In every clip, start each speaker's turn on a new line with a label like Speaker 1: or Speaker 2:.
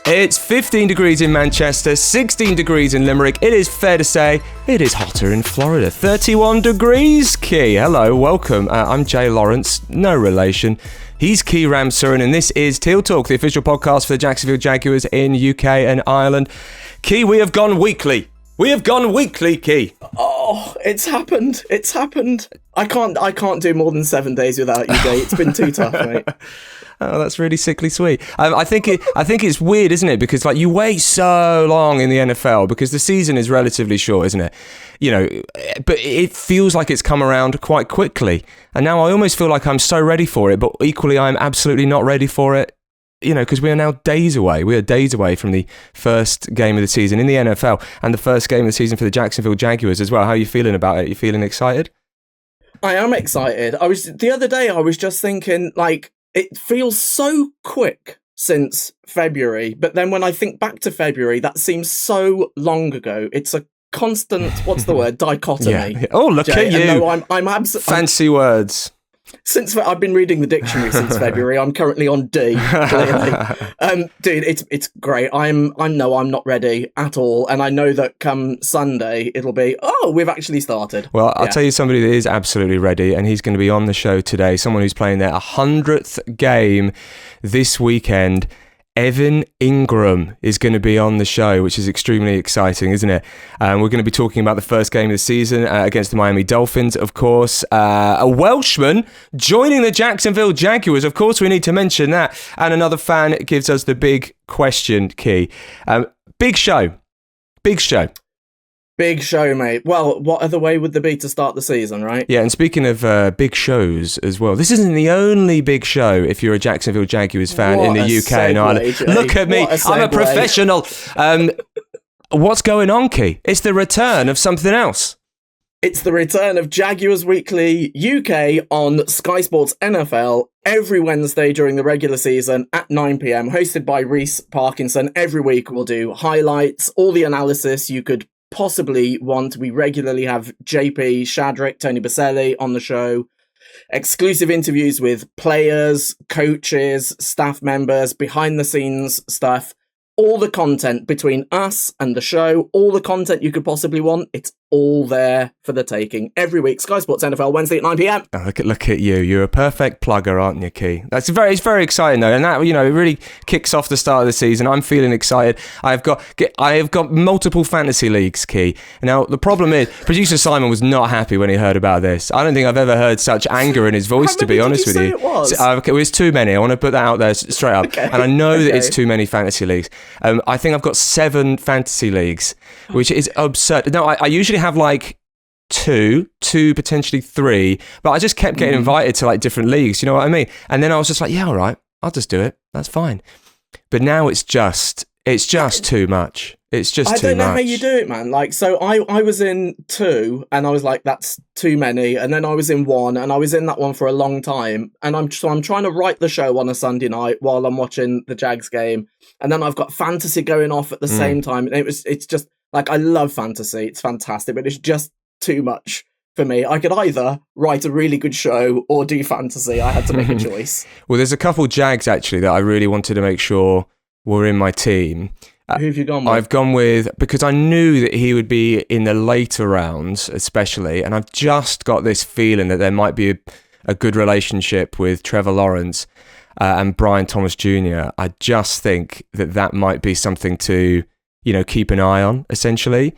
Speaker 1: It's 15 degrees in Manchester, 16 degrees in Limerick. It is fair to say it is hotter in Florida. 31 degrees, Kee. Hello, welcome. I'm Jay Lawrence, no relation. He's Kee Ramsurin, and this is TealTalk, the official podcast for the Jacksonville Jaguars in UK and Ireland. Kee, we have gone weekly. We have gone weekly, Kee.
Speaker 2: Oh, it's happened. It's happened. I can't do more than 7 days without you, Jay. It's been too tough, mate.
Speaker 1: Oh, that's really sickly sweet. I think it's weird, isn't it? Because like you wait so long in the NFL because the season is relatively short, isn't it? You know, but it feels like it's come around quite quickly. And now I almost feel like I'm so ready for it, but equally I'm absolutely not ready for it. You know, because we are now days away. We are days away from the first game of the season in the NFL and the first game of the season for the Jacksonville Jaguars as well. How are you feeling about it? You feeling excited?
Speaker 2: I am excited. The other day I was just thinking, like, it feels so quick since February, but then when I think back to February, that seems so long ago. It's a constant, what's the word, dichotomy.
Speaker 1: Yeah. Oh, look
Speaker 2: Jay.
Speaker 1: at you.
Speaker 2: No, I'm absolutely...
Speaker 1: Fancy words.
Speaker 2: Since I've been reading the dictionary since February, I'm currently on D. Clearly, dude, it's great. I'm not ready at all, and I know that come Sunday it'll be. Oh, we've actually started.
Speaker 1: Well, I'll tell you somebody that is absolutely ready, and he's going to be on the show today. Someone who's playing their 100th game this weekend. Evan Engram is going to be on the show, which is extremely exciting, isn't it? We're going to be talking about the first game of the season against the Miami Dolphins, of course. A Welshman joining the Jacksonville Jaguars. Of course, we need to mention that. And another fan gives us the big question, Kee. Big show. Big show.
Speaker 2: Big show, mate. Well, what other way would there be to start the season, right?
Speaker 1: Yeah, and speaking of big shows as well, this isn't the only big show if you're a Jacksonville Jaguars fan in the UK and Ireland.
Speaker 2: Jay.
Speaker 1: Look at me, I'm a professional. What's going on, Kee? It's the return of something else.
Speaker 2: It's the return of Jaguars Weekly UK on Sky Sports NFL every Wednesday during the regular season at 9 p.m, hosted by Rees Parkinson. Every week we'll do highlights, all the analysis you could possibly want. We regularly have JP, Shadrick, Tony Baselli on the show, exclusive interviews with players, coaches, staff members, behind the scenes stuff, all the content between us and the show, all the content you could possibly want. It's all there for the taking every week. Sky Sports NFL Wednesday at 9 p.m.
Speaker 1: Oh, look at you. You're a perfect plugger, aren't you, Kee? It's very exciting though, and that, you know, it really kicks off the start of the season. I'm feeling excited. I have got multiple fantasy leagues, Kee. Now the problem is, producer Simon was not happy when he heard about this. I don't think I've ever heard such anger in his voice, to be honest with you. It was too many. I want to put that out there straight up. Okay. And I know that it's too many fantasy leagues. I think I've got 7 fantasy leagues, which is absurd. No, I usually have like two, potentially 3, but I just kept getting invited to like different leagues, you know what I mean? And then I was just like, yeah, all right, I'll just do it. That's fine. But now it's just too much. It's just too much. I don't know how
Speaker 2: you do it, man. Like, so I was in 2 and I was like, that's too many. And then I was in 1 and I was in that one for a long time. And I'm trying to write the show on a Sunday night while I'm watching the Jags game. And then I've got fantasy going off at the same time. And it's just like, I love fantasy. It's fantastic, but it's just too much for me. I could either write a really good show or do fantasy. I had to make a choice.
Speaker 1: Well, there's a couple Jags actually that I really wanted to make sure were in my team.
Speaker 2: Who have you gone with?
Speaker 1: I've gone with, because I knew that he would be in the later rounds, especially, and I've just got this feeling that there might be a good relationship with Trevor Lawrence and Brian Thomas Jr. I just think that might be something to, you know, keep an eye on, essentially.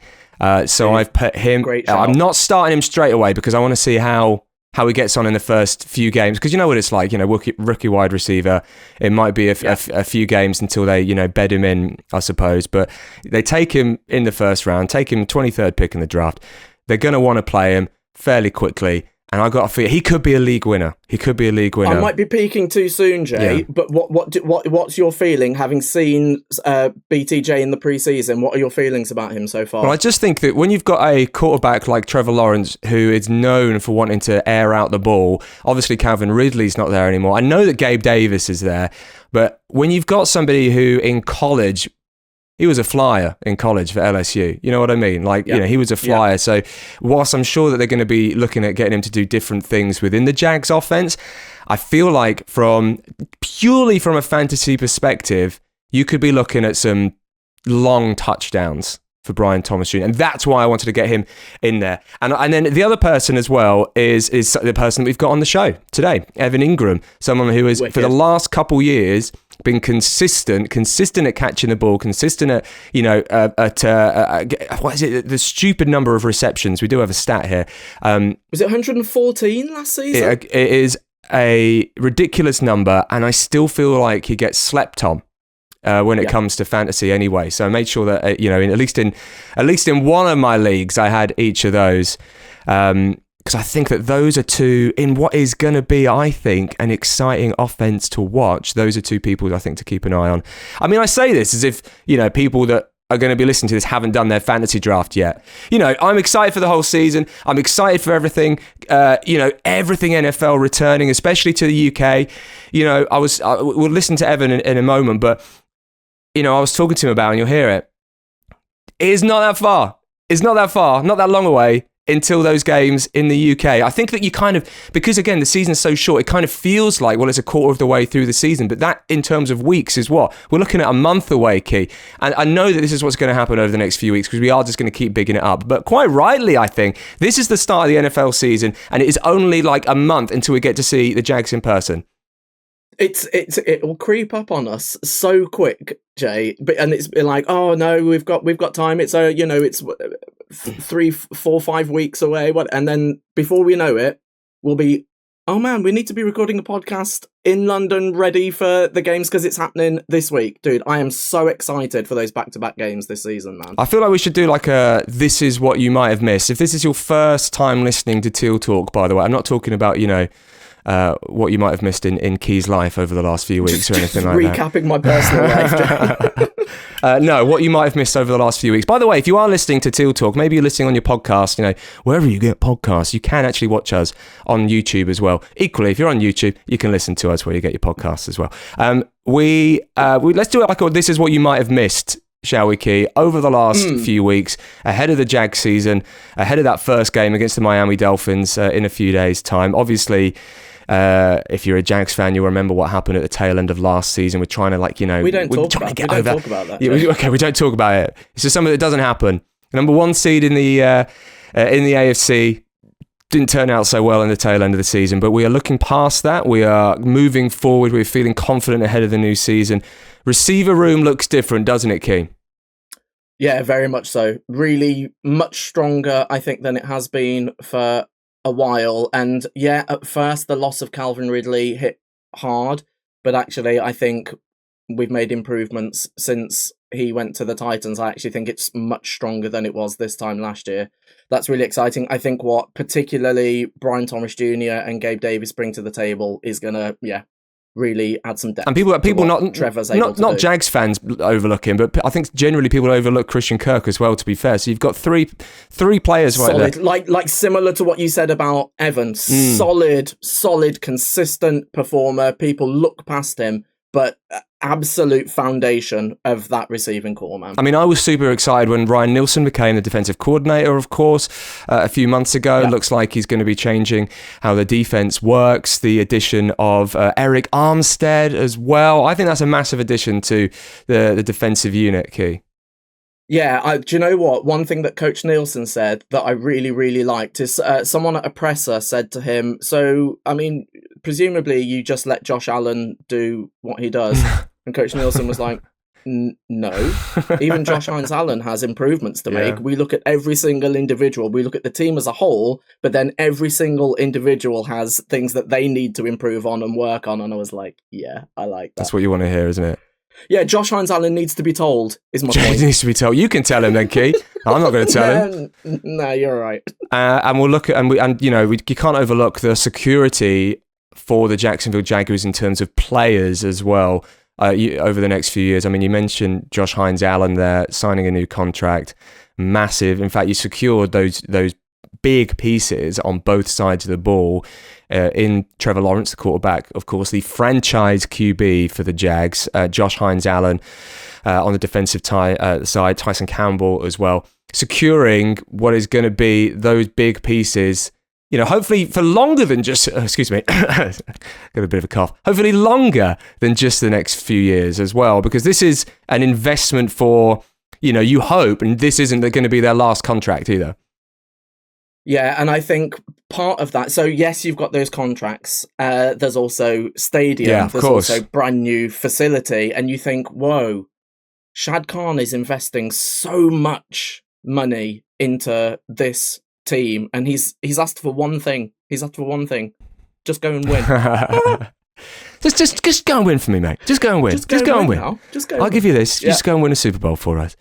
Speaker 1: So I've put him. I'm not starting him straight away because I want to see how he gets on in the first few games, because you know what it's like, you know, rookie wide receiver. It might be a few games until they, you know, bed him in, I suppose. But they take him in the first round, take him 23rd pick in the draft. They're going to want to play him fairly quickly. And I got a feel he could be a league winner. I
Speaker 2: might be peaking too soon, Jay. Yeah. But what's your feeling, having seen BTJ in the preseason? What are your feelings about him so far?
Speaker 1: Well, I just think that when you've got a quarterback like Trevor Lawrence, who is known for wanting to air out the ball, obviously Calvin Ridley's not there anymore. I know that Gabe Davis is there, but when you've got somebody who in college, he was a flyer in college for LSU. You know what I mean? Like, you know, he was a flyer. Yeah. So whilst I'm sure that they're going to be looking at getting him to do different things within the Jags offense, I feel like purely from a fantasy perspective, you could be looking at some long touchdowns for Brian Thomas Jr. And that's why I wanted to get him in there. And then the other person as well is the person that we've got on the show today, Evan Engram, someone who has, for the last couple years, been consistent at catching the ball, consistent at, what is it, the stupid number of receptions. We do have a stat here.
Speaker 2: Was it 114 last season?
Speaker 1: It is a ridiculous number, and I still feel like he gets slept on when it comes to fantasy anyway. So I made sure that at least in one of my leagues I had each of those, because I think that those are two in what is going to be, I think, an exciting offense to watch. Those are two people I think to keep an eye on. I mean, I say this as if people that are going to be listening to this haven't done their fantasy draft yet. I'm excited for the whole season. I'm excited for everything. Everything NFL returning, especially to the UK. We'll listen to Evan in a moment, but I was talking to him about, and you'll hear it. It's not that far. It's not that far. Not that long away until those games in the UK. I think that you kind of, because again, the season's so short, it kind of feels like, well, it's a quarter of the way through the season, but that in terms of weeks is what? We're looking at a month away, Kee. And I know that this is what's going to happen over the next few weeks because we are just going to keep bigging it up. But quite rightly, I think, this is the start of the NFL season and it is only like a month until we get to see the Jags in person.
Speaker 2: It will creep up on us so quick, Jay. And it's like, oh no, we've got time. It's it's 3, 4, 5 weeks away. And then before we know it, we'll be, oh man, we need to be recording a podcast in London, ready for the games because it's happening this week, dude. I am so excited for those back-to-back games this season, man.
Speaker 1: I feel like we should do like a "This is what you might have missed." If this is your first time listening to TealTalk, by the way, I'm not talking about what you might have missed in Kee's life over the last few weeks or anything like that.
Speaker 2: Recapping my personal life.
Speaker 1: No, what you might have missed over the last few weeks. By the way, if you are listening to TealTalk, maybe you're listening on your podcast, wherever you get podcasts, you can actually watch us on YouTube as well. Equally, if you're on YouTube, you can listen to us where you get your podcasts as well. Let's do it like this is what you might have missed, shall we, Kee, over the last few weeks, ahead of the Jags season, ahead of that first game against the Miami Dolphins in a few days' time. Obviously, if you're a Jags fan, you'll remember what happened at the tail end of last season. We're trying to
Speaker 2: we don't talk about that.
Speaker 1: Yeah, we don't talk about it. It's just something that doesn't happen. Number 1 seed in the AFC didn't turn out so well in the tail end of the season, but we are looking past that. We are moving forward. We're feeling confident ahead of the new season. Receiver room looks different, doesn't it, Kee?
Speaker 2: Yeah, very much so. Really much stronger, I think, than it has been for a while. And yeah, at first, the loss of Calvin Ridley hit hard, but actually, I think we've made improvements since he went to the Titans. I actually think it's much stronger than it was this time last year. That's really exciting. I think what particularly Brian Thomas Jr. and Gabe Davis bring to the table is going to, really add some depth.
Speaker 1: And people not
Speaker 2: Jags
Speaker 1: fans overlook him, but I think generally people overlook Christian Kirk as well, to be fair. So you've got three players right
Speaker 2: solid,
Speaker 1: there.
Speaker 2: Like similar to what you said about Evan. Solid, consistent performer. People look past him, but absolute foundation of that receiving core, man.
Speaker 1: I mean, I was super excited when Ryan Nielsen became the defensive coordinator, of course, a few months ago. Yeah. Looks like he's going to be changing how the defense works. The addition of Eric Armstead as well. I think that's a massive addition to the defensive unit, Kee.
Speaker 2: Yeah, do you know what? One thing that Coach Nielsen said that I really, really liked is someone at a presser said to him, so, I mean, presumably you just let Josh Allen do what he does. And Coach Nielsen was like, no. Even Josh Allen has improvements to make. We look at every single individual. We look at the team as a whole, but then every single individual has things that they need to improve on and work on. And I was like, yeah, I like that.
Speaker 1: That's what you want to hear, isn't it?
Speaker 2: Yeah, Josh Allen needs to be told, is my point.
Speaker 1: He needs to be told. You can tell him then, Kee. I'm not going to tell him.
Speaker 2: No, you're right.
Speaker 1: And we'll look at, you can't overlook the security for the Jacksonville Jaguars in terms of players as well over the next few years. I mean, you mentioned Josh Allen there, signing a new contract. Massive. In fact, you secured those big pieces on both sides of the ball. In Trevor Lawrence, the quarterback, of course, the franchise QB for the Jags, Josh Allen on the defensive side, Tyson Campbell as well, securing what is going to be those big pieces hopefully for longer than just, excuse me, got a bit of a cough, hopefully longer than just the next few years as well, because this is an investment for, you hope, and this isn't going to be their last contract either.
Speaker 2: Yeah, and I think part of that, so yes, you've got those contracts, there's also stadium, there's also brand new facility, and you think, whoa, Shad Khan is investing so much money into this team, and he's asked for one thing. Just go and win.
Speaker 1: just go and win for me, mate. Just go and win. Just go and win. I'll give you this. Just go and win a Super Bowl for us.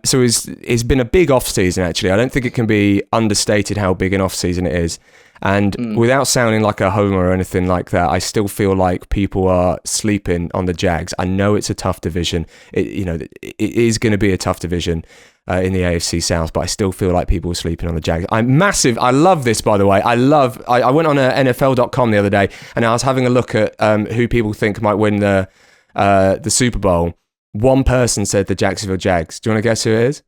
Speaker 1: So it's been a big off season. Actually, I don't think it can be understated how big an off season it is. And without sounding like a homer or anything like that, I still feel like people are sleeping on the Jags. I know it's a tough division. It is going to be a tough division in the AFC South, but I still feel like people are sleeping on the Jags. I'm massive. I love this, by the way. I went on NFL.com the other day and I was having a look at who people think might win the Super Bowl. One person said the Jacksonville Jags. Do you want to guess who it is?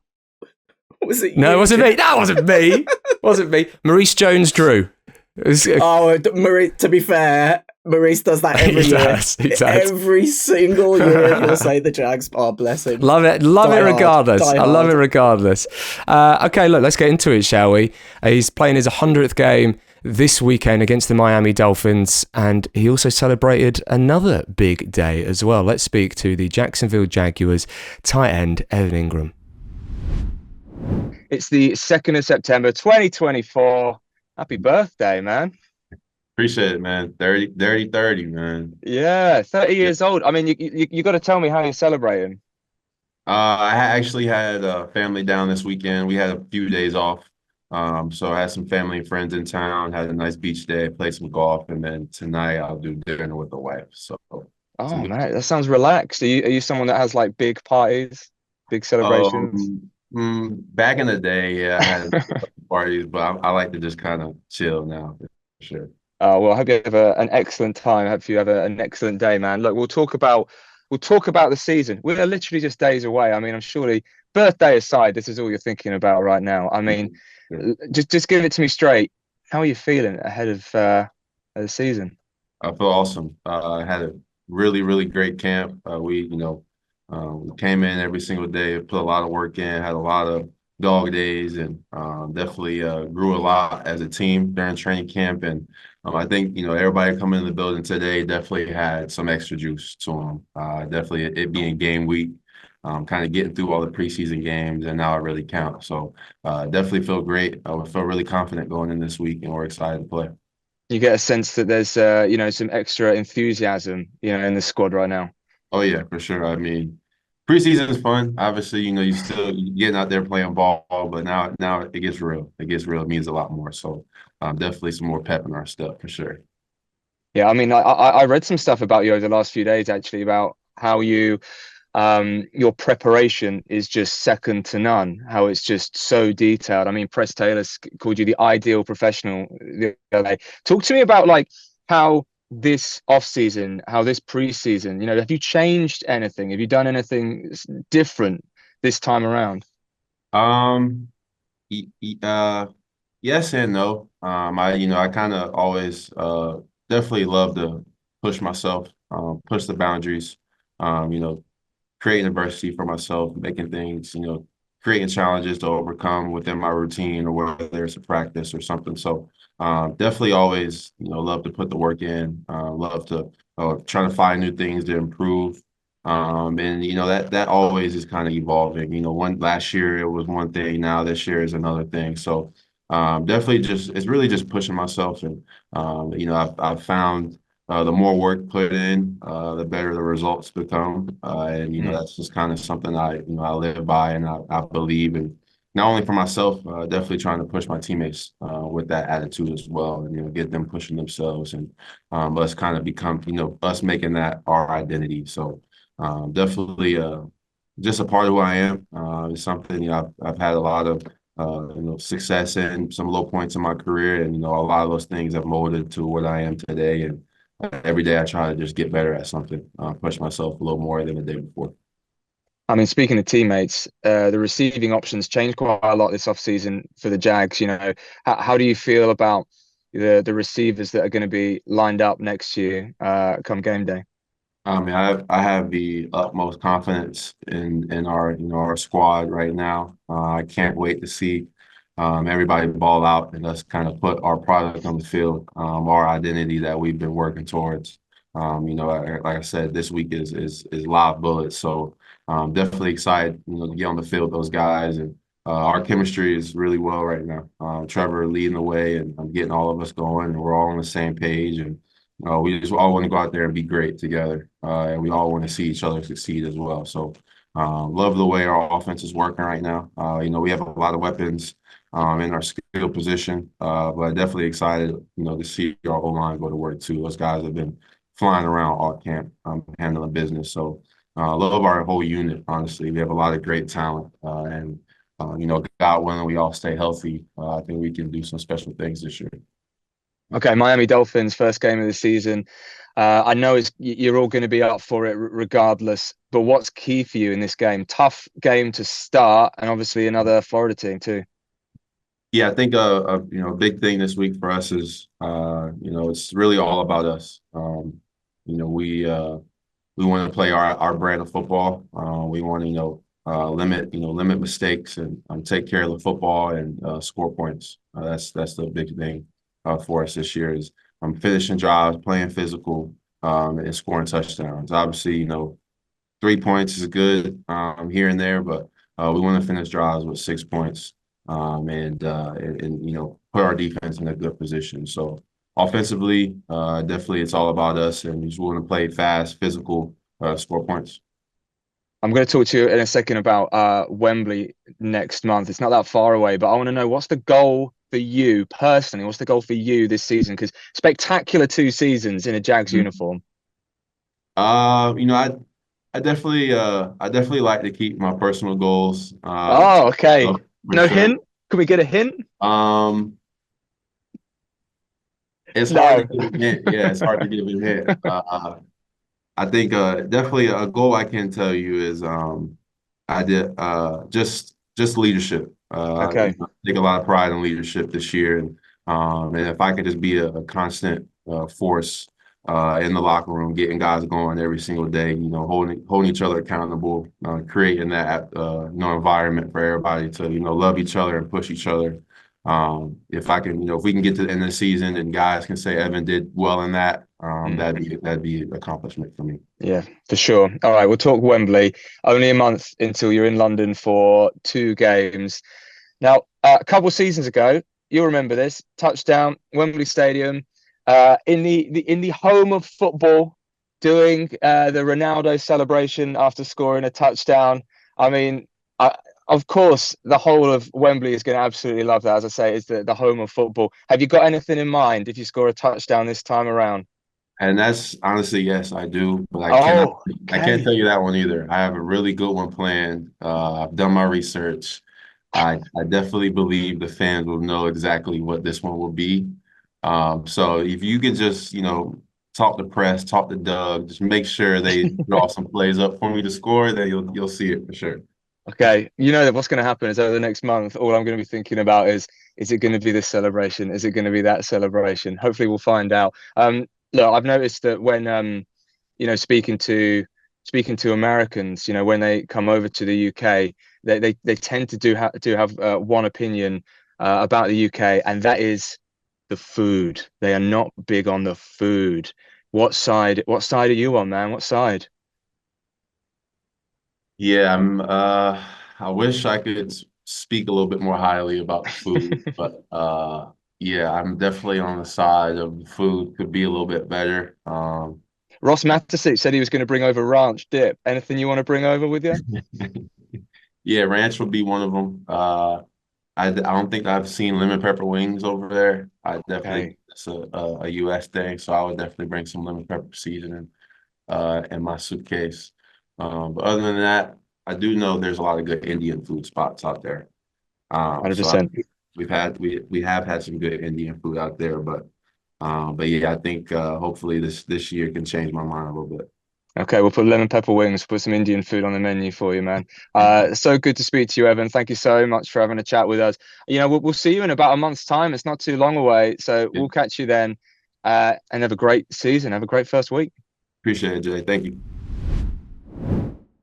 Speaker 2: Was it you?
Speaker 1: No, it wasn't me. That wasn't me. Wasn't me. Maurice Jones-Drew.
Speaker 2: Maurice, to be fair, Maurice does that every year.
Speaker 1: He does.
Speaker 2: Every single year he'll say the Jags. Oh, bless him.
Speaker 1: Love it regardless. I love it regardless. Okay, look, let's get into it, shall we? He's playing his 100th game this weekend against the Miami Dolphins, and he also celebrated another big day as well. Let's speak to the Jacksonville Jaguars tight end, Evan Engram.
Speaker 3: It's the 2nd of September, 2024. Happy birthday, man.
Speaker 4: Appreciate it, man. 30, man.
Speaker 3: Yeah, 30 years old. I mean, you got to tell me how you're celebrating.
Speaker 4: I actually had family down this weekend. We had a few days off. So I had some family and friends in town, had a nice beach day, played some golf, and then tonight I'll do dinner with the wife. So
Speaker 3: man, that sounds relaxed. Are you someone that has like big parties, big celebrations?
Speaker 4: Back in the day, yeah, I had parties, but I like to just kind of chill now, for sure.
Speaker 3: Well, I hope you have an excellent time. I hope you have an excellent day, man. Look, we'll talk about the season. We're literally just days away. I mean, I'm surely, birthday aside, this is all you're thinking about right now. I mean, just give it to me straight. How are you feeling ahead of the season?
Speaker 4: I feel awesome. I had a really, really great camp. We came in every single day, put a lot of work in, had a lot of dog days, and definitely grew a lot as a team during training camp. And I think, everybody coming in the building today definitely had some extra juice to them. Definitely it being game week, kind of getting through all the preseason games, and now it really counts. So definitely feel great. I feel really confident going in this week, and we're excited to play.
Speaker 3: You get a sense that there's, some extra enthusiasm, in the squad right now.
Speaker 4: Oh, yeah, for sure. I mean, preseason is fun. Obviously, you're still getting out there playing ball, but now it gets real. It gets real. It means a lot more. So definitely some more pep in our step for sure.
Speaker 3: Yeah, I mean, I read some stuff about you over the last few days, actually, about how your preparation is just second to none, how it's just so detailed. I mean, Press Taylor called you the ideal professional the other day. Talk to me about like how this off-season, how this preseason, have you changed anything? Have you done anything different this time around?
Speaker 4: Yes and no. I kind of always definitely love to push myself, push the boundaries, creating adversity for myself, making things, creating challenges to overcome within my routine, or whether it's a practice or something. So definitely always, love to put the work in, love to try to find new things to improve. And, that always is kind of evolving. Last year it was one thing, now this year is another thing. So definitely it's really just pushing myself. And, I've found the more work put in, the better the results become. And, that's just kind of something I live by, and I believe in. Not only for myself, definitely trying to push my teammates with that attitude as well, and get them pushing themselves, and us kind of become, us making that our identity. So definitely just a part of who I am. It's something I've had a lot of success in, some low points in my career, and a lot of those things have molded to what I am today. And every day I try to just get better at something, push myself a little more than the day before.
Speaker 3: I mean, speaking of teammates, the receiving options changed quite a lot this offseason for the Jags. How do you feel about the receivers that are going to be lined up next year come game day?
Speaker 4: I mean, I have the utmost confidence in our our squad right now. I can't wait to see everybody ball out and us kind of put our product on the field, our identity that we've been working towards. Like I said, this week is live bullets, so definitely excited, to get on the field with those guys, and our chemistry is really well right now. Trevor leading the way, and I'm getting all of us going, and we're all on the same page, and we just all want to go out there and be great together, and we all want to see each other succeed as well. So, love the way our offense is working right now. We have a lot of weapons in our skill position, but definitely excited, to see our O-line go to work too. Those guys have been flying around all camp, handling business. So, love our whole unit. Honestly, we have a lot of great talent, and God willing, we all stay healthy. I think we can do some special things this year.
Speaker 3: Okay, Miami Dolphins, first game of the season. I know you're all going to be up for it regardless, but what's key for you in this game? Tough game to start, and obviously another Florida team too.
Speaker 4: Yeah, I think a big thing this week for us is it's really all about us. We want to play our brand of football. We want to limit mistakes and take care of the football and score points. That's the big thing for us this year is finishing drives, playing physical, and scoring touchdowns. Obviously, 3 points is good here and there, but we want to finish drives with 6 points, and put our defense in a good position. So offensively, definitely it's all about us, and we just want to play fast, physical, score points.
Speaker 3: I'm going to talk to you in a second about Wembley next month. It's not that far away, but I want to know, what's the goal for you personally? What's the goal for you this season? Because spectacular 2 seasons in a Jags uniform.
Speaker 4: I definitely like to keep my personal goals.
Speaker 3: Oh, okay.
Speaker 4: For
Speaker 3: No
Speaker 4: sure.
Speaker 3: hint? Can we get a hint?
Speaker 4: It's
Speaker 3: No.
Speaker 4: hard to give a hint. Yeah, it's hard to give a hint. I think definitely a goal I can tell you is I did just leadership.
Speaker 3: Okay.
Speaker 4: Take a lot of pride in leadership this year, and if I could just be a constant force in the locker room, getting guys going every single day, holding each other accountable, creating that environment for everybody to love each other and push each other. If I can, if we can get to the end of the season and guys can say Evan did well in that, that'd be an accomplishment for me.
Speaker 3: Yeah, for sure. All right, we'll talk Wembley. Only a month until you're in London for 2 games. Now, a couple of seasons ago, you'll remember this, touchdown, Wembley Stadium, in the home of football, doing the Ronaldo celebration after scoring a touchdown. I mean, of course, the whole of Wembley is going to absolutely love that. As I say, it's the home of football. Have you got anything in mind if you score a touchdown this time around?
Speaker 4: And that's honestly, yes, I do, but I can't tell you that one either. I have a really good one planned. I've done my research. I definitely believe the fans will know exactly what this one will be. So if you could just, talk to press, talk to Doug, just make sure they draw some plays up for me to score, then you'll see it for sure.
Speaker 3: Okay, you know that what's going to happen is over the next month, all I'm going to be thinking about is it going to be this celebration? Is it going to be that celebration? Hopefully, we'll find out. Look, I've noticed that when speaking to Americans, when they come over to the UK, they tend to have one opinion about the UK, and that is the food. They are not big on the food. What side are you on, man? What side?
Speaker 4: Yeah, I wish I could speak a little bit more highly about the food, but yeah, I'm definitely on the side of the food could be a little bit better.
Speaker 3: Ross Matisic said he was going to bring over ranch dip. Anything you want to bring over with you?
Speaker 4: Yeah, ranch would be one of them. I don't think I've seen lemon pepper wings over there. I definitely it's a US thing, so I would definitely bring some lemon pepper seasoning in my suitcase. But other than that, I do know there's a lot of good Indian food spots out there. So
Speaker 3: 100%.
Speaker 4: we have had some good Indian food out there, but yeah, I think hopefully this year can change my mind a little bit.
Speaker 3: Okay, we'll put lemon pepper wings, put some Indian food on the menu for you, man. So good to speak to you, Evan. Thank you so much for having a chat with us. We'll see you in about a month's time. It's not too long away, so we'll catch you then. And have a great season. Have a great first week.
Speaker 4: Appreciate it, Jay. Thank you.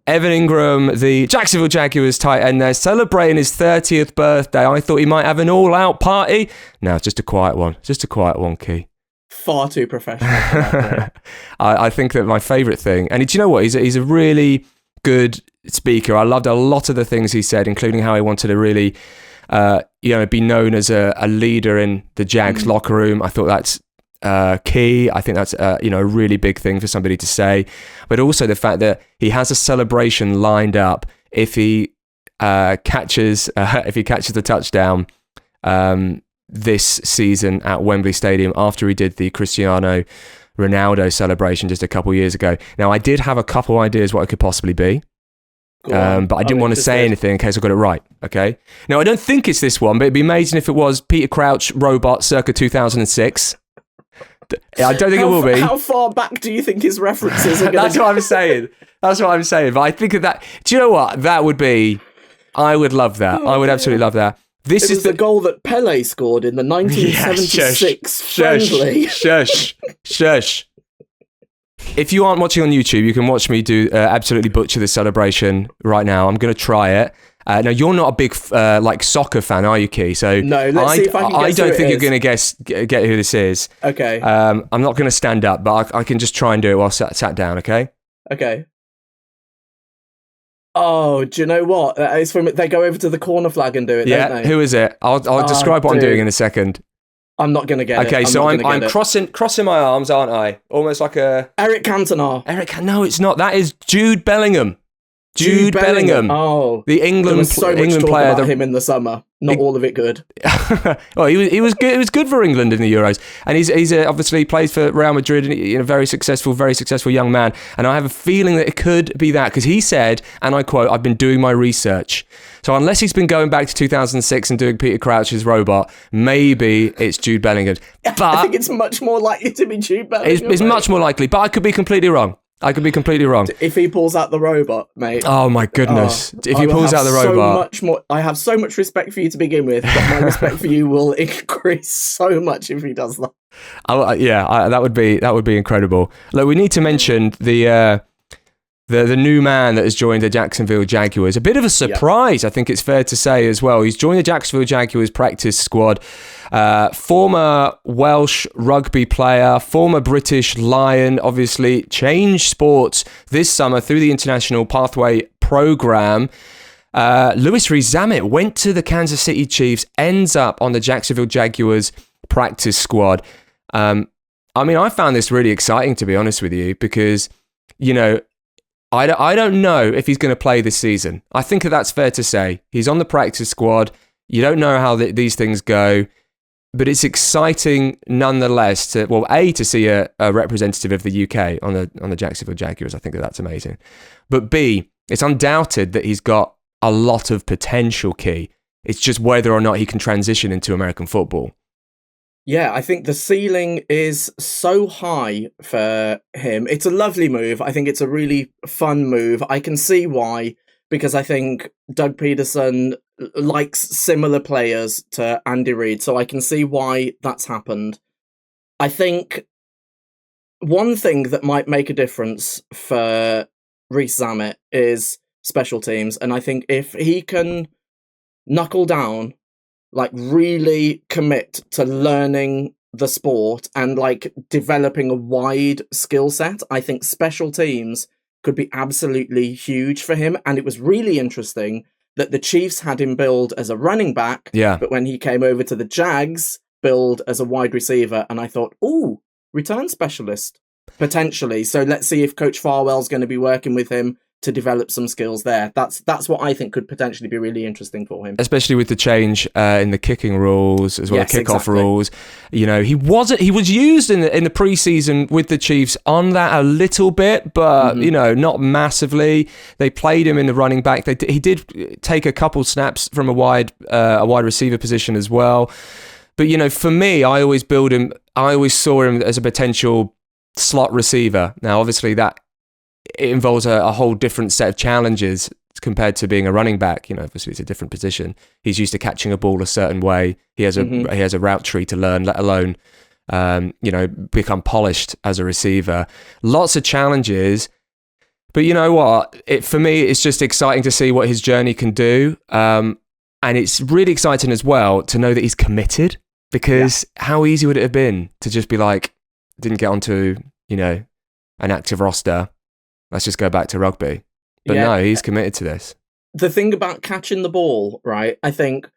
Speaker 1: Evan Engram, the Jacksonville Jaguars tight end there, celebrating his 30th birthday. I thought he might have an all-out party. No, it's just a quiet one. Just a quiet one, Kee.
Speaker 2: Far too professional.
Speaker 1: I think that my favourite thing, and do you know what? He's a really good speaker. I loved a lot of the things he said, including how he wanted to really, be known as a leader in the Jags locker room. I thought that's key. I think that's a really big thing for somebody to say, but also the fact that he has a celebration lined up if he catches the touchdown this season at Wembley Stadium after he did the Cristiano Ronaldo celebration just a couple years ago. Now, I did have a couple ideas what it could possibly be. But I didn't want to say anything in case I got it right. Okay. Now, I don't think it's this one, but it'd be amazing if it was Peter Crouch robot circa 2006. I don't think it will be.
Speaker 2: How far back do you think his references are going
Speaker 1: That's what I'm saying. But I think that. Do you know what? That would be. I would love that. I would absolutely love that.
Speaker 2: This is the goal that Pele scored in the 1976 friendly.
Speaker 1: Shush. If you aren't watching on YouTube, you can watch me do absolutely butcher this celebration right now. I'm going to try it. Now, you're not a big soccer fan, are you, Kee? So
Speaker 2: no, let's see if I can guess
Speaker 1: I don't think
Speaker 2: who
Speaker 1: you're going to get who this is.
Speaker 2: Okay.
Speaker 1: I'm not going to stand up, but I can just try and do it while sat down, okay?
Speaker 2: Okay. Oh, do you know what? It's from they go over to the corner flag and do it, don't they?
Speaker 1: Who is it? I'll describe what I'm doing in a second.
Speaker 2: I'm not going to get it.
Speaker 1: Okay, so I'm crossing my arms, aren't I? Almost like a...
Speaker 2: Eric Cantona.
Speaker 1: No, it's not. That is Jude Bellingham. Jude Bellingham.
Speaker 2: Oh,
Speaker 1: the England
Speaker 2: player. About him in the summer. Not all of it good.
Speaker 1: Well, he was good. It was good for England in the Euros, and he's obviously plays for Real Madrid, and a very successful young man. And I have a feeling that it could be that because he said, and I quote, "I've been doing my research." So unless he's been going back to 2006 and doing Peter Crouch's robot, maybe it's Jude Bellingham. But
Speaker 2: I think it's much more likely to be Jude Bellingham.
Speaker 1: It's much more likely, but I could be completely wrong. If
Speaker 2: he pulls out the robot, mate.
Speaker 1: Oh my goodness! If he pulls out the robot,
Speaker 2: I have so much respect for you to begin with, but my respect for you will increase so much if he does that.
Speaker 1: That would be incredible. Look, we need to mention the new man that has joined the Jacksonville Jaguars. A bit of a surprise, I think it's fair to say as well. He's joined the Jacksonville Jaguars practice squad. Former Welsh rugby player, former British Lion, obviously changed sports this summer through the International Pathway Program. Rees Zammit went to the Kansas City Chiefs, ends up on the Jacksonville Jaguars practice squad. I found this really exciting, to be honest with you, because, I don't know if he's going to play this season. I think that's fair to say. He's on the practice squad. You don't know how these things go, but it's exciting nonetheless to see a representative of the UK on the Jacksonville Jaguars. I think that's amazing. But B, it's undoubted that he's got a lot of potential, Kee. It's just whether or not he can transition into American football.
Speaker 2: Yeah, I think the ceiling is so high for him. It's a lovely move. I think it's a really fun move. I can see why, because I think Doug Peterson likes similar players to Andy Reid, so I can see why that's happened. I think one thing that might make a difference for Rees Zammit is special teams, and I think if he can knuckle down, really commit to learning the sport and developing a wide skill set, I think special teams could be absolutely huge for him. And it was really interesting that the Chiefs had him billed as a running back, but when he came over to the Jags, billed as a wide receiver. And I thought, return specialist, potentially. So let's see if Coach Farwell's going to be working with him to develop some skills there. That's what I think could potentially be really interesting for him,
Speaker 1: especially with the change in the kicking rules as well, the kickoff rules. He was used in the preseason with the Chiefs on that a little bit, but not massively. They played him in the running back. He did take a couple snaps from a wide receiver position as well. But for me, I always saw him as a potential slot receiver. Now, obviously that it involves a whole different set of challenges compared to being a running back. You know, obviously it's a different position. He's used to catching a ball a certain way. He has a route tree to learn, let alone become polished as a receiver. Lots of challenges. But you know what? For me, it's just exciting to see what his journey can do. And it's really exciting as well to know that he's committed, because how easy would it have been to just be like, didn't get onto, an active roster, let's just go back to rugby. But no, he's committed to this.
Speaker 2: The thing about catching the ball, right? I think,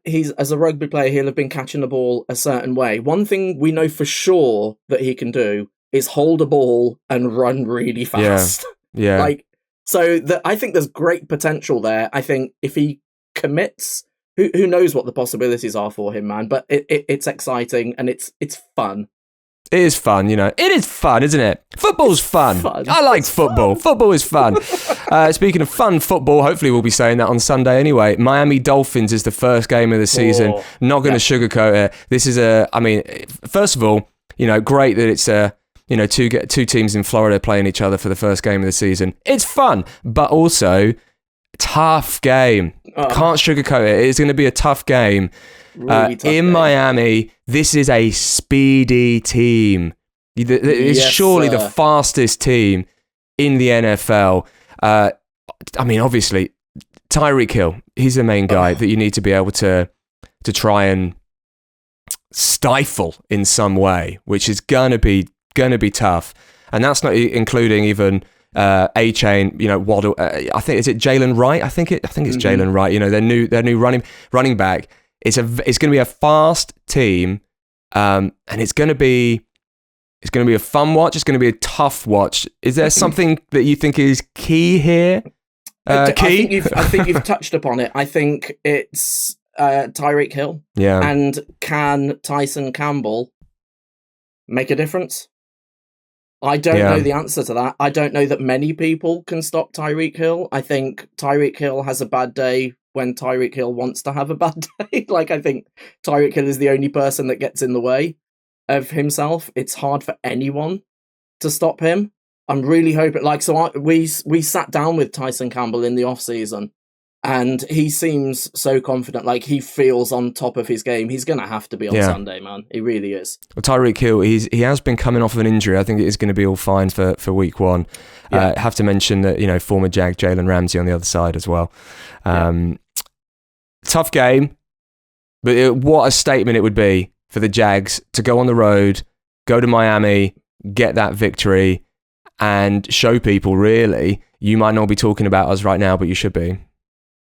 Speaker 2: he's, as a rugby player, he'll have been catching the ball a certain way. One thing we know for sure that he can do is hold a ball and run really fast.
Speaker 1: Yeah.
Speaker 2: I think there's great potential there. I think if he commits, who knows what the possibilities are for him, man. But it's exciting and it's fun.
Speaker 1: It is fun, It is fun, isn't it? Football's fun. I like football. Football is fun. Speaking of fun football, hopefully we'll be saying that on Sunday anyway. Miami Dolphins is the first game of the season. Not going to sugarcoat it. This is first of all, great that it's two teams in Florida playing each other for the first game of the season. It's fun, but also tough game. Can't sugarcoat it. It's going to be a tough game. Really tough game. Miami, this is a speedy team. It's surely the fastest team in the NFL. Obviously, Tyreek Hill, he's the main guy that you need to be able to try and stifle in some way, which is gonna be tough. And that's not including even A-Chain, Waddle. I think, is it Jalen Wright? I think it's Jalen Wright. Their new running back. It's going to be a fast team, and it's going to be a fun watch. It's going to be a tough watch. Is there something that you think is key here? Key?
Speaker 2: I think you've touched upon it. I think it's Tyreek Hill.
Speaker 1: Yeah.
Speaker 2: And can Tyson Campbell make a difference? I don't know the answer to that. I don't know that many people can stop Tyreek Hill. I think Tyreek Hill has a bad day when Tyreek Hill wants to have a bad day. I think Tyreek Hill is the only person that gets in the way of himself. It's hard for anyone to stop him. I'm really hoping, we sat down with Tyson Campbell in the off season, and he seems so confident. He feels on top of his game. He's going to have to be on Sunday, man. He really is.
Speaker 1: Well, Tyreek Hill, he has been coming off of an injury. I think it is going to be all fine for week one. Have to mention that, former Jag Jalen Ramsey on the other side as well. Tough game, but what a statement it would be for the Jags to go on the road, go to Miami, get that victory, and show people, really, you might not be talking about us right now, but you should be.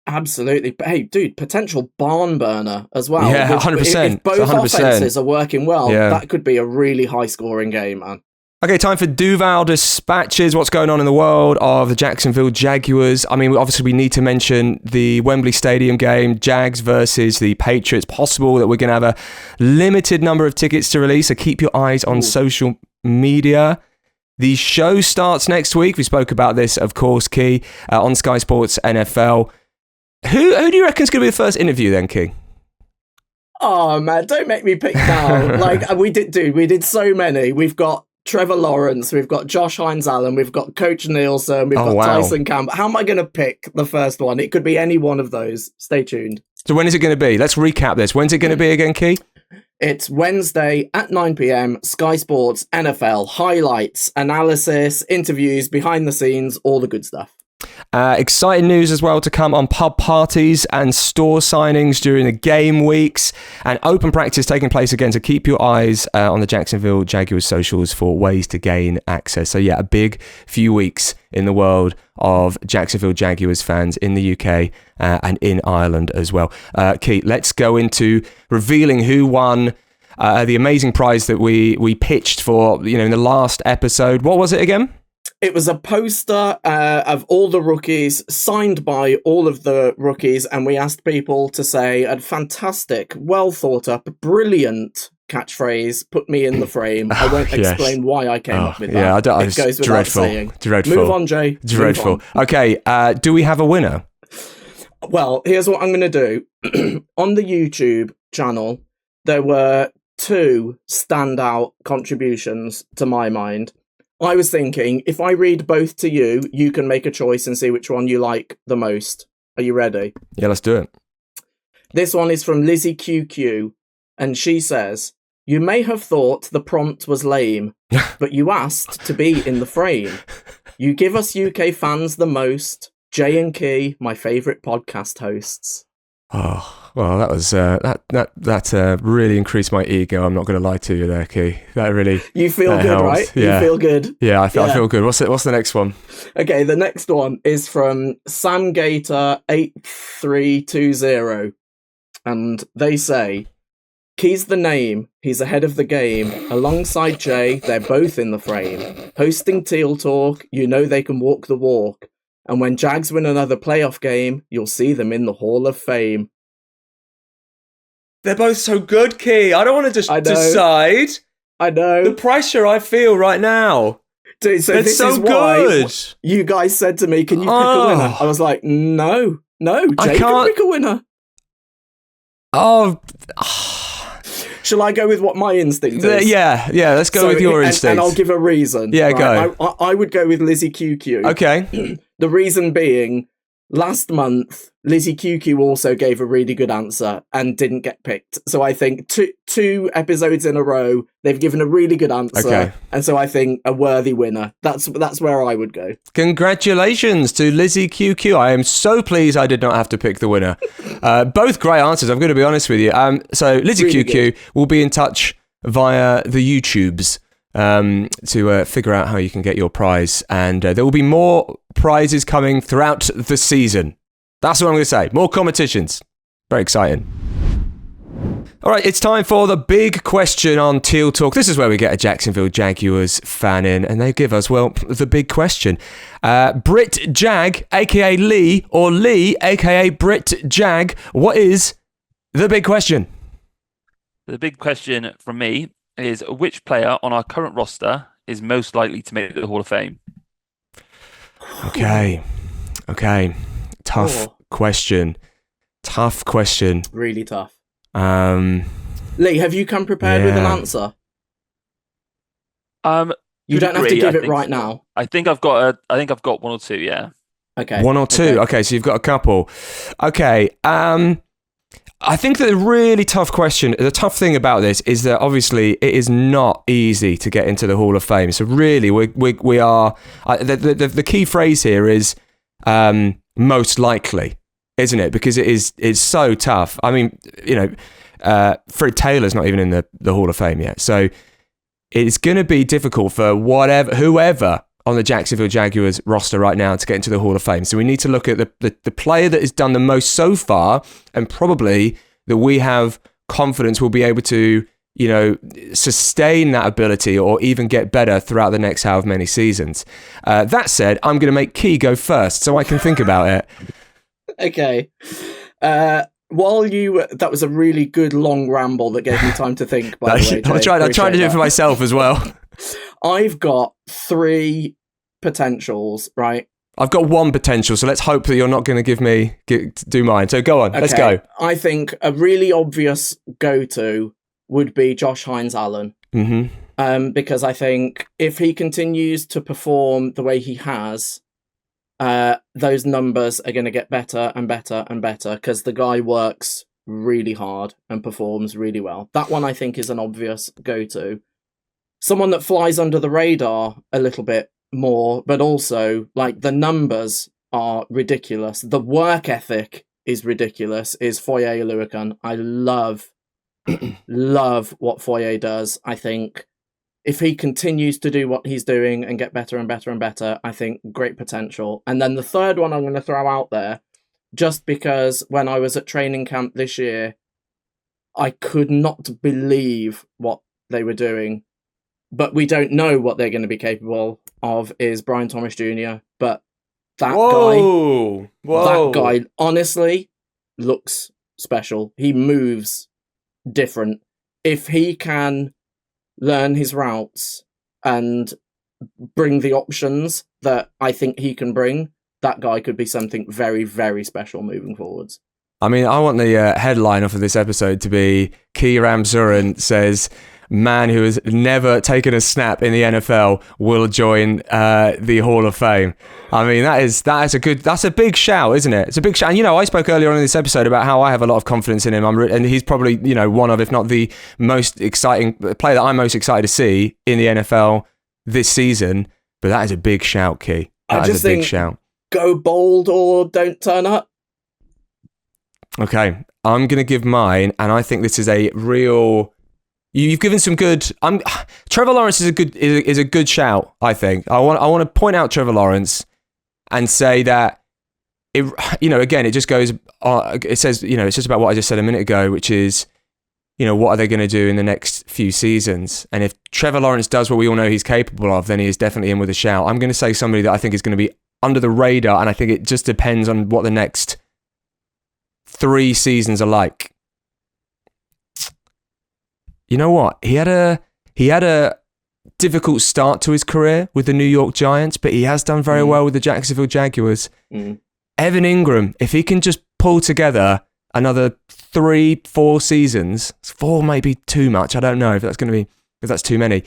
Speaker 2: Absolutely. Hey, dude, potential barn burner as well.
Speaker 1: Yeah, 100%.
Speaker 2: If both
Speaker 1: 100%.
Speaker 2: offenses are working well, that could be a really high-scoring game, man.
Speaker 1: Okay, time for Duval Dispatches. What's going on in the world of the Jacksonville Jaguars? Obviously, we need to mention the Wembley Stadium game, Jags versus the Patriots. Possible that we're going to have a limited number of tickets to release, so keep your eyes on social media. The show starts next week. We spoke about this, of course, Kee, on Sky Sports NFL. Who do you reckon is going to be the first interview then, Kee?
Speaker 2: Oh, man, don't make me pick now. We did so many. We've got Trevor Lawrence, we've got Josh Hines-Allen, we've got Coach Nielsen, we've got Tyson Campbell. How am I going to pick the first one? It could be any one of those. Stay tuned.
Speaker 1: So when is it going to be? Let's recap this. When's it going to be again, Kee?
Speaker 2: It's Wednesday at 9 p.m, Sky Sports NFL, highlights, analysis, interviews, behind the scenes, all the good stuff.
Speaker 1: Exciting news as well to come on pub parties and store signings during the game weeks, and open practice taking place again, so keep your eyes on the Jacksonville Jaguars socials for ways to gain access. So a big few weeks in the world of Jacksonville Jaguars fans in the UK and in Ireland as well. Kee, let's go into revealing who won the amazing prize that we pitched for in the last episode. What was it again?
Speaker 2: It was a poster of all the rookies, signed by all of the rookies, and we asked people to say a fantastic, well thought up, brilliant catchphrase, "Put me in the frame." I won't explain why I came up with that.
Speaker 1: Yeah,
Speaker 2: it goes without saying.
Speaker 1: Dreadful.
Speaker 2: Move on, Jay.
Speaker 1: Dreadful. Okay, do we have a winner?
Speaker 2: Well, here's what I'm going to do. On the YouTube channel, there were two standout contributions to my mind. I was thinking, if I read both to you, you can make a choice and see which one you like the most. Are you ready?
Speaker 1: Yeah, let's do it.
Speaker 2: This one is from Lizzie QQ, and she says, "You may have thought the prompt was lame, but you asked to be in the frame. You give us UK fans the most. Jay and Kee, my favourite podcast hosts."
Speaker 1: Oh, well, that was that really increased my ego. I'm not going to lie to you there, Kee. That really
Speaker 2: You feel good,
Speaker 1: helps.
Speaker 2: right?
Speaker 1: Yeah.
Speaker 2: You feel good.
Speaker 1: Yeah, I feel good. What's the next one?
Speaker 2: Okay, the next one is from Sam Gator 8320, and they say, "Kee's the name. He's ahead of the game. Alongside Jay, they're both in the frame. Hosting TealTalk, you know they can walk the walk. And when Jags win another playoff game, you'll see them in the Hall of Fame."
Speaker 1: They're both so good, Kee. I don't want to just
Speaker 2: I know.
Speaker 1: decide.
Speaker 2: I know.
Speaker 1: The pressure I feel right now.
Speaker 2: Dude, so
Speaker 1: It's
Speaker 2: this
Speaker 1: so
Speaker 2: is why
Speaker 1: good.
Speaker 2: you guys said to me, "Can you pick a winner?" I was like, no,
Speaker 1: I
Speaker 2: Jay can
Speaker 1: can't-
Speaker 2: pick a winner.
Speaker 1: Oh,
Speaker 2: Shall I go with what my instinct is?
Speaker 1: yeah. Let's go with your instinct.
Speaker 2: And I'll give a reason.
Speaker 1: Yeah,
Speaker 2: right? I would go with Lizzie QQ.
Speaker 1: Okay.
Speaker 2: The reason being, last month, Lizzie QQ also gave a really good answer and didn't get picked. So I think two episodes in a row, they've given a really good answer.
Speaker 1: Okay.
Speaker 2: And so I think a worthy winner. That's where I would go.
Speaker 1: Congratulations to Lizzie QQ. I am so pleased I did not have to pick the winner. Both great answers, I'm going to be honest with you. So Lizzie
Speaker 2: Really
Speaker 1: QQ will be in touch via the YouTubes to figure out how you can get your prize. And there will be more prizes coming throughout the season. That's what I'm going to say. More competitions. Very exciting. All right, it's time for the big question on Teal Talk. This is where we get a Jacksonville Jaguars fan in, and they give us, well, the big question. Brit Jag, a.k.a. Lee, or Lee, a.k.a. Brit Jag, what is the big question?
Speaker 5: The big question from me is, which player on our current roster is most likely to make the Hall of Fame?
Speaker 1: Okay. Tough question.
Speaker 2: Really tough.
Speaker 1: Um,
Speaker 2: Lee, have you come prepared with an
Speaker 1: Yeah.
Speaker 2: answer?
Speaker 5: To
Speaker 2: You
Speaker 5: a
Speaker 2: don't have to
Speaker 5: degree,
Speaker 2: give
Speaker 5: I
Speaker 2: it
Speaker 5: think
Speaker 2: right
Speaker 5: so.
Speaker 2: now.
Speaker 5: I think I've got one or two. Yeah.
Speaker 2: Okay.
Speaker 1: one or two. Okay, so you've got a couple. Okay. I think that the really tough question, the tough thing about this is that obviously it is not easy to get into the Hall of Fame. So really, we are the key phrase here is most likely, isn't it? Because it's so tough. I mean, Fred Taylor's not even in the Hall of Fame yet, so it's going to be difficult for whoever on the Jacksonville Jaguars roster right now to get into the Hall of Fame. So we need to look at the player that has done the most so far, and probably that we have confidence will be able to, sustain that ability or even get better throughout the next however many seasons. That said, I'm going to make Kee go first so I can think about it.
Speaker 2: Okay. That was a really good long ramble that gave me time to think, by the way. Jay.
Speaker 1: I tried to do it for
Speaker 2: Appreciate
Speaker 1: myself as well.
Speaker 2: that. I've got 3 potentials, right?
Speaker 1: I've got one potential, so let's hope that you're not going to do mine. So go on, let's go.
Speaker 2: I think a really obvious go-to would be Josh Hines-Allen.
Speaker 1: Mm-hmm.
Speaker 2: Because I think if he continues to perform the way he has, those numbers are going to get better and better and better because the guy works really hard and performs really well. That one I think is an obvious go-to. Someone that flies under the radar a little bit more, but also like the numbers are ridiculous. The work ethic is ridiculous. Is Foye Oluokun. I love what Foye does. I think if he continues to do what he's doing and get better and better and better, I think great potential. And then the third one I'm going to throw out there, just because when I was at training camp this year, I could not believe what they were doing. But we don't know what they're going to be capable of, is Brian Thomas Jr. But that guy honestly looks special. He moves different. If he can learn his routes and bring the options that I think he can bring, that guy could be something very, very special moving forwards.
Speaker 1: I mean, I want the headline of this episode to be Kee Ramsuran says, man who has never taken a snap in the NFL will join the Hall of Fame. I mean, that's a big shout, isn't it? It's a big shout. And, I spoke earlier on in this episode about how I have a lot of confidence in him. And he's probably, one of, if not the most exciting player that I'm most excited to see in the NFL this season. But that is a big shout, Kee. That is a big shout.
Speaker 2: Go bold or don't turn up.
Speaker 1: Okay, I'm going to give mine, and I think this is a real... You've given some good... Trevor Lawrence is a good shout, I think. I want to point out Trevor Lawrence and say that, again, it just goes... it says, it's just about what I just said a minute ago, which is, what are they going to do in the next few seasons? And if Trevor Lawrence does what we all know he's capable of, then he is definitely in with a shout. I'm going to say somebody that I think is going to be under the radar, and I think it just depends on what the next 3 seasons are like. You know what? He had a difficult start to his career with the New York Giants, but he has done very well with the Jacksonville Jaguars. Evan Engram, if he can just pull together another 3-4 seasons, 4 may be too much. I don't know if that's too many.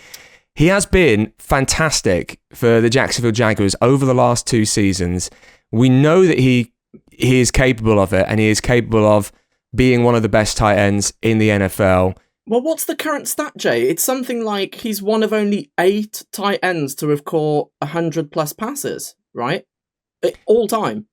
Speaker 1: He has been fantastic for the Jacksonville Jaguars over the last 2 seasons. We know that he is capable of it, and he is capable of being one of the best tight ends in the NFL.
Speaker 2: Well, what's the current stat, Jay? It's something like he's one of only 8 tight ends to have caught 100+ passes, right? All time.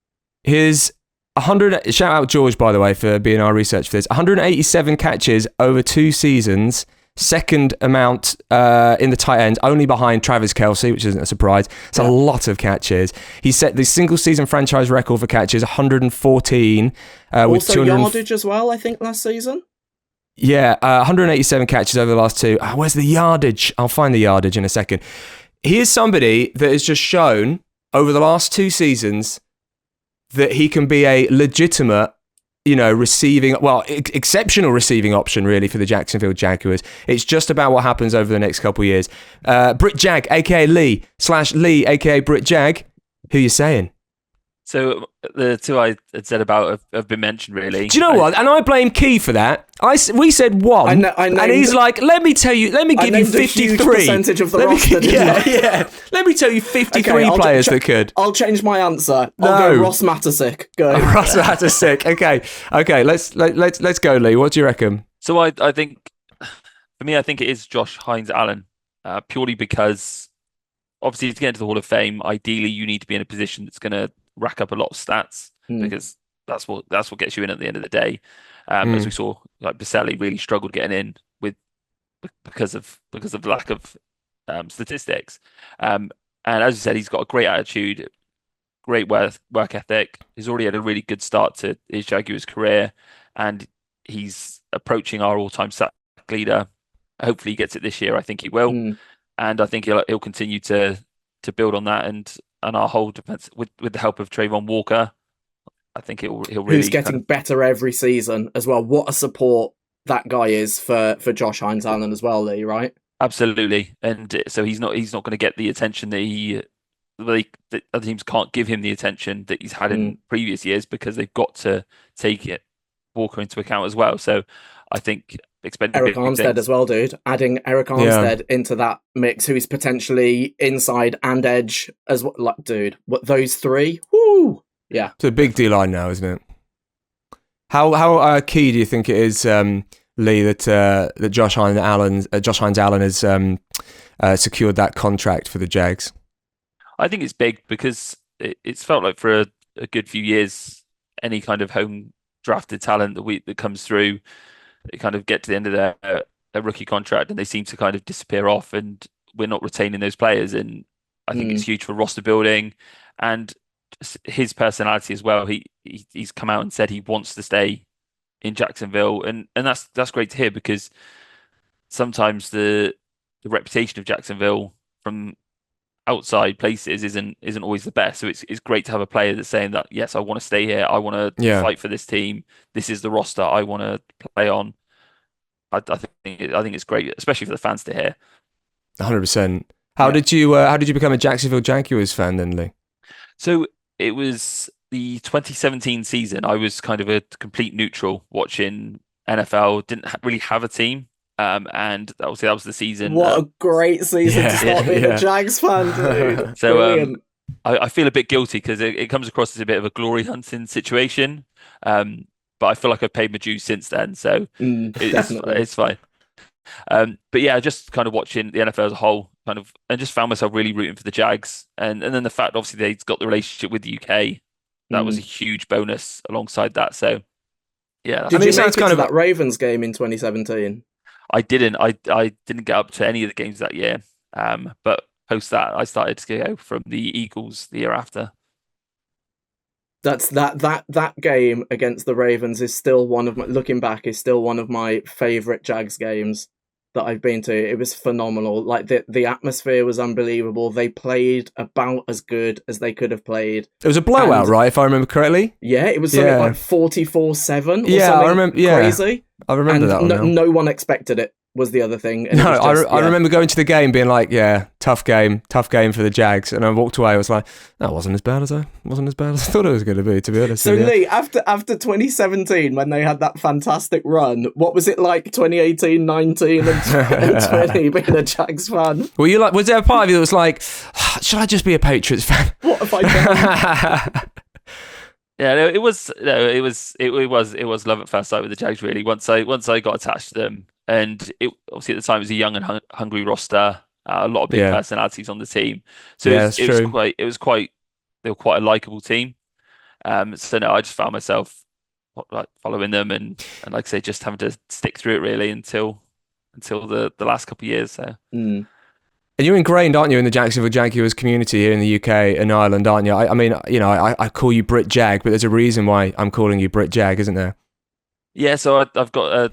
Speaker 1: His 100... Shout out George, by the way, for being our research for this. 187 catches over 2 seasons. Second amount in the tight ends, only behind Travis Kelce, which isn't a surprise. It's a lot of catches. He set the single-season franchise record for catches, 114. With 200...
Speaker 2: yardage as well, I think, last season.
Speaker 1: Yeah, 187 catches over the last 2. Where's the yardage? I'll find the yardage in a second. He is somebody that has just shown over the last 2 seasons that he can be a legitimate, exceptional receiving option, really, for the Jacksonville Jaguars. It's just about what happens over the next couple of years. Brit Jag, a.k.a. Lee, a.k.a. Brit Jag. Who you saying?
Speaker 5: So the 2 I had said about have been mentioned, really.
Speaker 1: Do you know what? And I blame Kee for that. We said 1, and he's like, let me give you 53.
Speaker 2: Percentage of the roster,
Speaker 1: yeah. Let me tell you 53 players that could.
Speaker 2: I'll change my answer. I'll go Ross Matasic. Go.
Speaker 1: Ross Matasic. Okay. Let's go, Lee. What do you reckon?
Speaker 5: So I think, for me, I think it is Josh Hines-Allen, purely because obviously to get into the Hall of Fame, ideally you need to be in a position that's going to rack up a lot of stats, because that's what gets you in at the end of the day. As we saw, like Baselli really struggled getting in because of lack of statistics. And as you said, he's got a great attitude, great work ethic. He's already had a really good start to his Jaguars career, and he's approaching our all-time sack leader. Hopefully he gets it this year. I think he will. And I think he'll continue to build on that, and our whole defense with the help of Trayvon Walker. I think he'll really...
Speaker 2: Who's getting better every season as well. What a support that guy is for Josh Hines-Allen as well, Lee, right?
Speaker 5: Absolutely. And so he's not going to get the attention that that other teams can't give him the attention that he's had in previous years, because they've got to take Walker into account as well. So I think
Speaker 2: Eric Armstead as well, dude. Adding Eric Armstead into that mix, who is potentially inside and edge as well. Like, dude, what those 3? Woo! Yeah,
Speaker 1: it's a big D-line now, isn't it? How key do you think it is, Lee, that Josh Hines-Allen has secured that contract for the Jags?
Speaker 5: I think it's big because it's felt like for a good few years, any kind of home drafted talent that comes through, they kind of get to the end of their rookie contract and they seem to kind of disappear off, and we're not retaining those players. And I think it's huge for roster building and his personality as well. He's come out and said he wants to stay in Jacksonville, and that's great to hear, because sometimes the reputation of Jacksonville from outside places isn't always the best. So it's great to have a player that's saying that, yes, I want to stay here. I want to fight for this team. This is the roster I want to play on. I think it's great, especially for the fans to hear.
Speaker 1: 100%. How did you become a Jacksonville Jaguars fan then, Lee?
Speaker 5: So it was the 2017 season. I was kind of a complete neutral watching NFL. Didn't really have a team. And obviously that was the season.
Speaker 2: What a great season to start being a Jags fan, dude.
Speaker 5: So
Speaker 2: Brilliant.
Speaker 5: I feel a bit guilty because it comes across as a bit of a glory hunting situation. But I feel like I've paid my dues since then, so it's fine. But yeah, just kind of watching the NFL as a whole, and just found myself really rooting for the Jags, and then the fact obviously they've got the relationship with the UK, that was a huge bonus alongside that. So yeah,
Speaker 2: did you make it to that Ravens game in 2017?
Speaker 5: I didn't. I didn't get up to any of the games that year. But post that, I started to go from the Eagles the year after.
Speaker 2: That's that game against the Ravens is still looking back, is still one of my favourite Jags games that I've been to. It was phenomenal. Like the atmosphere was unbelievable. They played about as good as they could have played.
Speaker 1: It was a blowout, right? If I remember correctly.
Speaker 2: Yeah, it was something like 44-7.
Speaker 1: Yeah, I remember. Yeah,
Speaker 2: crazy.
Speaker 1: I remember that one.
Speaker 2: No one expected it. Was the other thing.
Speaker 1: No, I remember going to the game being like, yeah, tough game for the Jags, and I walked away. I was like, that wasn't as bad as I thought it was going to be be honest.
Speaker 2: So Lee, after 2017, when they had that fantastic run, what was it like 2018, 19, and 20 being a Jags fan?
Speaker 1: Were you like? Was there a part of you that was like, should I just be a Patriots fan?
Speaker 2: What have I done?
Speaker 5: Yeah, it was love at first sight with the Jags. Really, once I got attached to them. And obviously at the time it was a young and hungry roster, a lot of big personalities on the team. So they were quite a likable team. So no, I just found myself like following them and like I say, just having to stick through it really until the last couple of years. So.
Speaker 1: And you're ingrained, aren't you, in the Jacksonville Jaguars community here in the UK and Ireland, aren't you? I mean, you know, I call you Brit Jag, but there's a reason why I'm calling you Brit Jag, isn't there?
Speaker 5: Yeah, so I've got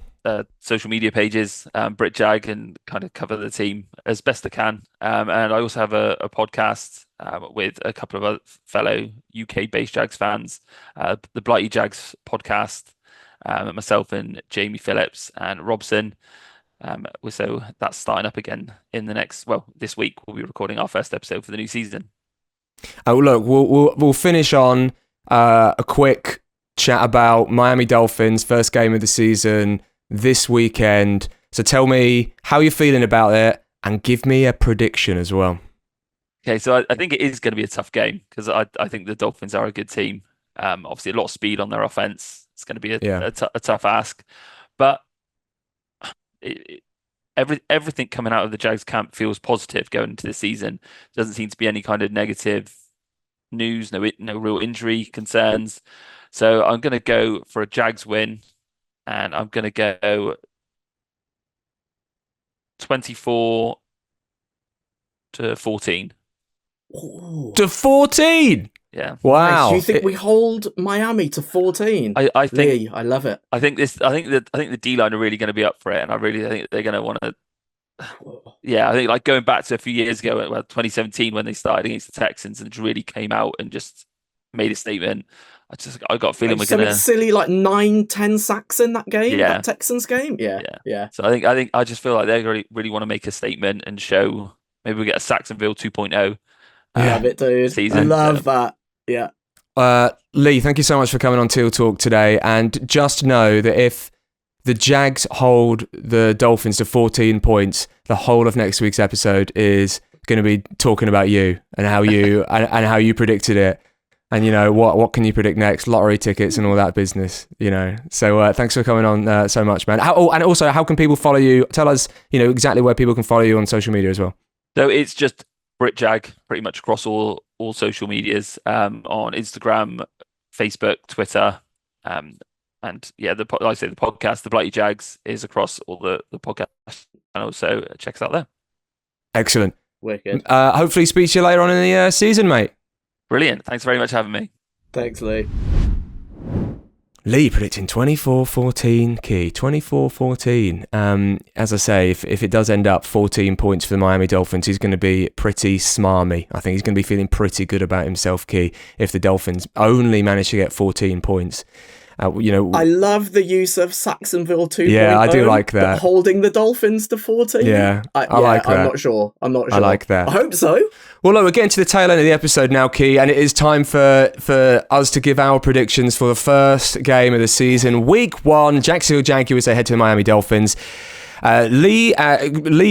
Speaker 5: social media pages, Brit Jag, and kind of cover the team as best I can. And I also have a podcast with a couple of other fellow UK-based Jags fans, the Blighty Jags podcast, myself and Jamie Phillips and Robson. So that's starting up again in this week. We'll be recording our first episode for the new season.
Speaker 1: Oh, look, we'll finish on a quick chat about Miami Dolphins, first game of the season this weekend. So tell me how you're feeling about it and give me a prediction as well.
Speaker 5: Okay, so I think it is going to be a tough game because I think the Dolphins are a good team. Obviously, a lot of speed on their offense. It's going to be a tough ask. But everything coming out of the Jags camp feels positive going into the season. Doesn't seem to be any kind of negative news, no real injury concerns. So I'm going to go for a Jags win. And I'm going to go 24-14.
Speaker 2: Ooh.
Speaker 1: To 14?
Speaker 5: Yeah.
Speaker 1: Wow.
Speaker 2: Do you think we hold Miami to 14?
Speaker 5: I think
Speaker 2: Lee, I love it.
Speaker 5: I think the D-line are really going to be up for it, and I think they're going to want to. Yeah, I think like going back to a few years ago, 2017 when they started against the Texans and really came out and just made a statement. I got a feeling we're gonna
Speaker 2: silly like 9-10 sacks in that game, that Texans game. Yeah.
Speaker 5: So I just feel like they really want to make a statement and show maybe we get a Saxonville 2.0.
Speaker 2: Love it, dude.
Speaker 5: Season,
Speaker 2: love that. Yeah.
Speaker 1: Lee, thank you so much for coming on TealTalk today. And just know that if the Jags hold the Dolphins to 14 points, the whole of next week's episode is going to be talking about you and how you and how you predicted it. And, you know, what can you predict next? Lottery tickets and all that business, you know. So thanks for coming on so much, man. And also, how can people follow you? Tell us, you know, exactly where people can follow you on social media as well.
Speaker 5: So it's just Brit Jag pretty much across all social medias, on Instagram, Facebook, Twitter. And yeah, like I say, the podcast, The Blighty Jags, is across all the podcast channels. So check us out there.
Speaker 1: Excellent.
Speaker 2: Wicked.
Speaker 1: Hopefully speak to you later on in the season, mate.
Speaker 5: Brilliant. Thanks very much for having me.
Speaker 2: Thanks, Lee.
Speaker 1: Lee predicting 24-14, Kee. 24-14. As I say, if it does end up 14 points for the Miami Dolphins, he's going to be pretty smarmy. I think he's going to be feeling pretty good about himself, Kee, if the Dolphins only manage to get 14 points. You know,
Speaker 2: I love the use of Saxonville 2.0.
Speaker 1: Yeah, I do like that.
Speaker 2: Holding the Dolphins to 14.
Speaker 1: Yeah, I like that.
Speaker 2: I'm not sure.
Speaker 1: I like that.
Speaker 2: I hope so.
Speaker 1: Well, look, we're getting to the tail end of the episode now, Kee, and it is time for us to give our predictions for the first game of the season. Week 1, Jacksonville Jaguars, they head to the Miami Dolphins. Lee,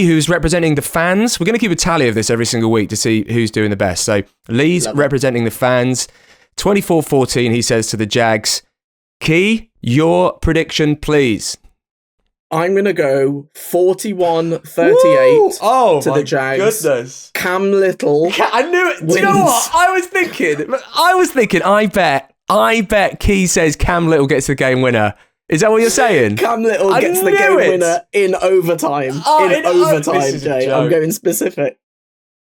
Speaker 1: who's representing the fans. We're going to keep a tally of this every single week to see who's doing the best. So Lee's representing the fans. 24-14, he says to the Jags. Kee, your prediction, please.
Speaker 2: I'm going to go 41-38 to the Jags.
Speaker 1: Goodness.
Speaker 2: Cam Little.
Speaker 1: I knew it. Do you know what? I was thinking, I bet Kee says Cam Little gets the game winner. Is that what you're saying?
Speaker 2: Cam Little gets the game winner in overtime. In overtime, Jay. I'm going specific.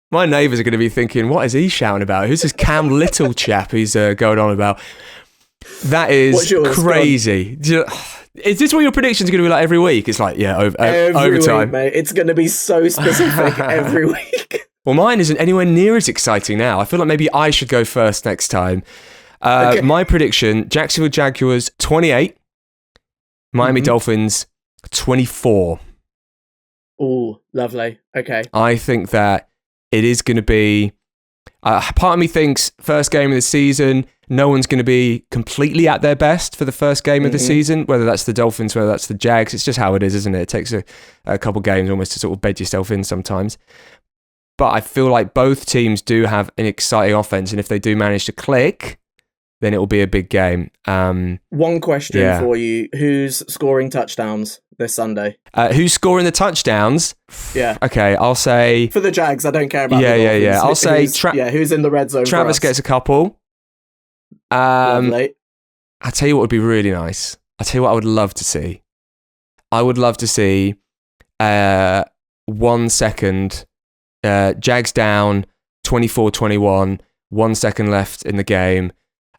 Speaker 1: My neighbours are going to be thinking, what is he shouting about? Who's this Cam Little chap he's going on about? That is crazy. Is this what your predictions are going to be like every week? It's like, yeah,
Speaker 2: every
Speaker 1: overtime.
Speaker 2: Week, mate. It's going to be so specific every week.
Speaker 1: Well, mine isn't anywhere near as exciting now. I feel like maybe I should go first next time. Okay. My prediction, Jacksonville Jaguars 28, Miami Dolphins 24.
Speaker 2: Oh, lovely. Okay.
Speaker 1: I think that it is going to be... part of me thinks first game of the season, no one's going to be completely at their best for the first game of the season, whether that's the Dolphins, whether that's the Jags. It's just how it is, isn't it? It takes a couple games almost to sort of bed yourself in sometimes. But I feel like both teams do have an exciting offense, and if they do manage to click, then it will be a big game.
Speaker 2: One question for you. Who's scoring touchdowns this Sunday?
Speaker 1: Who's scoring the touchdowns?
Speaker 2: Yeah.
Speaker 1: Okay, I'll say...
Speaker 2: For the Jags, I don't care about
Speaker 1: Yeah. I'll say...
Speaker 2: who's in the red zone
Speaker 1: Travis gets a couple.
Speaker 2: Lovely.
Speaker 1: I'll tell you what would be really nice. I'll tell you what I would love to see. I would love to see 1 second, Jags down, 24-21, 1 second left in the game.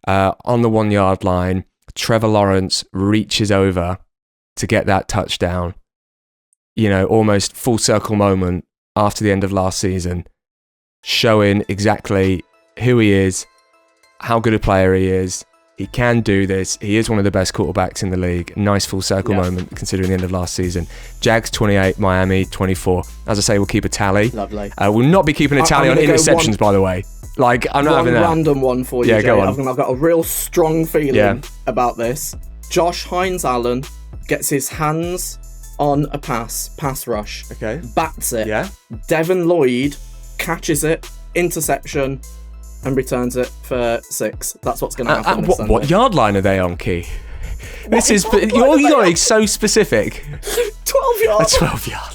Speaker 1: On the 1 yard line, Trevor Lawrence reaches over to get that touchdown. You know, almost full circle moment after the end of last season, showing exactly who he is, how good a player he is. He can do this. He is one of the best quarterbacks in the league. Nice full circle moment considering the end of last season. Jags 28, Miami 24. As I say, we'll keep a tally.
Speaker 2: Lovely.
Speaker 1: We'll not be keeping a tally on interceptions, by the way. Like, I'm not having that.
Speaker 2: One random one for you, Jay.
Speaker 1: Go on.
Speaker 2: I've got a real strong feeling about this. Josh Hines-Allen gets his hands on a pass rush.
Speaker 1: Okay.
Speaker 2: Bats it.
Speaker 1: Yeah.
Speaker 2: Devin Lloyd catches it, interception, and returns it for 6. That's what's going to happen this Sunday.
Speaker 1: What yard line are they on, Kee? This is... You're going so specific.
Speaker 2: 12 yards.
Speaker 1: A 12 yard.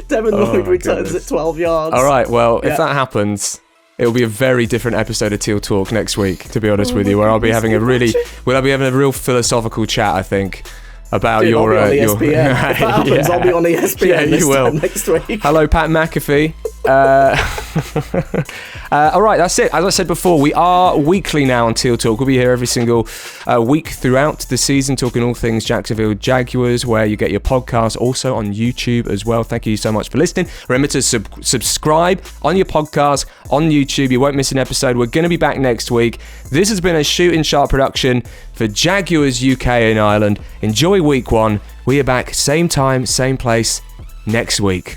Speaker 2: Devin Lloyd returns at 12 yards.
Speaker 1: All right, well, if that happens, it'll be a very different episode of TealTalk next week, to be honest with you, where I'll be having a real philosophical chat, I think, about your...
Speaker 2: I'll be on ESPN. If that happens, I'll be on ESPN next week.
Speaker 1: Hello, Pat McAfee. All right, that's it. As I said before, we are weekly now on TealTalk. We'll be here every single week throughout the season, talking all things Jacksonville Jaguars, where you get your podcast, also on YouTube as well. Thank you so much for listening. Remember to subscribe on your podcast on YouTube. You won't miss an episode. We're going to be back next week. This has been a Shooting Sharp production for Jaguars UK and Ireland. Enjoy week 1. We are back same time, same place next week.